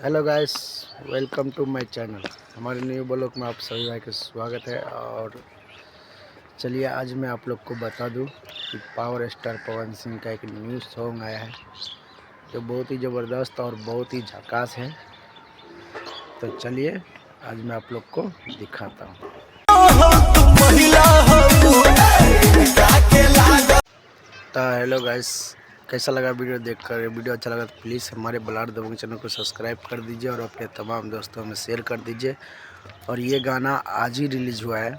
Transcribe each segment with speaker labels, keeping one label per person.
Speaker 1: Hello guys, welcome to my channel. हमारे new blog में आप सभी भाई का स्वागत है। और चलिए आज मैं आप लोग को बता दूं कि पावर स्टार पवन सिंह का एक न्यू सॉन्ग आया है जो बहुत ही ज़बरदस्त और बहुत ही झकास है। तो चलिए आज मैं आप लोग को दिखाता हूँ। तो हेलो गाइस, कैसा लगा वीडियो देखकर? वीडियो अच्छा लगा तो प्लीज़ हमारे बलाड दबंग चैनल को सब्सक्राइब कर दीजिए और अपने तमाम दोस्तों में शेयर कर दीजिए। और ये गाना आज ही रिलीज़ हुआ है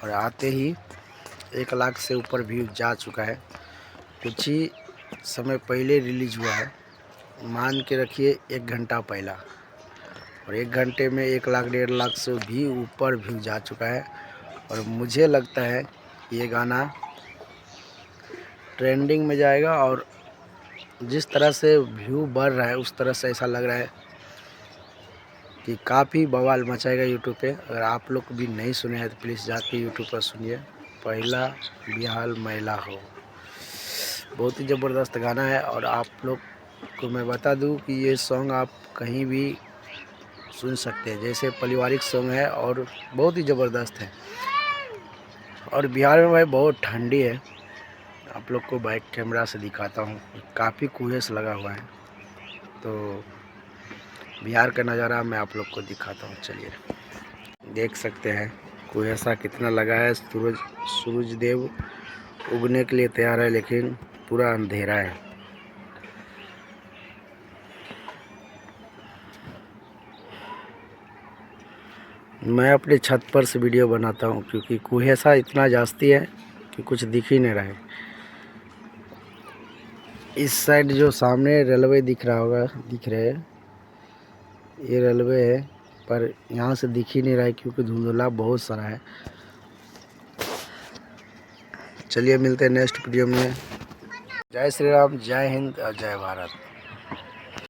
Speaker 1: और आते ही 1 लाख से ऊपर व्यू जा चुका है। कुछ ही समय पहले रिलीज़ हुआ है, मान के रखिए 1 घंटा पहला, और 1 घंटे में 1 लाख 1.5 लाख से भी ऊपर व्यू जा चुका है। और मुझे लगता है ये गाना ट्रेंडिंग में जाएगा और जिस तरह से व्यू बढ़ रहा है उस तरह से ऐसा लग रहा है कि काफ़ी बवाल मचाएगा यूट्यूब पे। अगर आप लोग भी नहीं सुने हैं तो प्लीज़ जाके यूट्यूब पर सुनिए। पहला बिहाल मैला हो, बहुत ही ज़बरदस्त गाना है। और आप लोग को मैं बता दूं कि ये सॉन्ग आप कहीं भी सुन सकते हैं, जैसे पारिवारिक सॉन्ग है और बहुत ही ज़बरदस्त है। और बिहार में भाई बहुत ठंडी है, आप लोग को बैक कैमरा से दिखाता हूँ, काफ़ी कुहेस लगा हुआ है। तो बिहार का नज़ारा मैं आप लोग को दिखाता हूँ। चलिए देख सकते हैं कुहेसा कितना लगा है। सूरज देव उगने के लिए तैयार है लेकिन पूरा अंधेरा है। मैं अपने छत पर से वीडियो बनाता हूँ क्योंकि कुहेसा इतना जास्ती है कि कुछ दिख ही नहीं रहा है। इस साइड जो सामने रेलवे दिख रहा होगा, दिख रहे है, ये रेलवे है, पर यहाँ से दिख ही नहीं रहा है क्योंकि धुंधला बहुत सारा है। चलिए मिलते हैं नेक्स्ट वीडियो में। जय श्री राम, जय हिंद और जय भारत।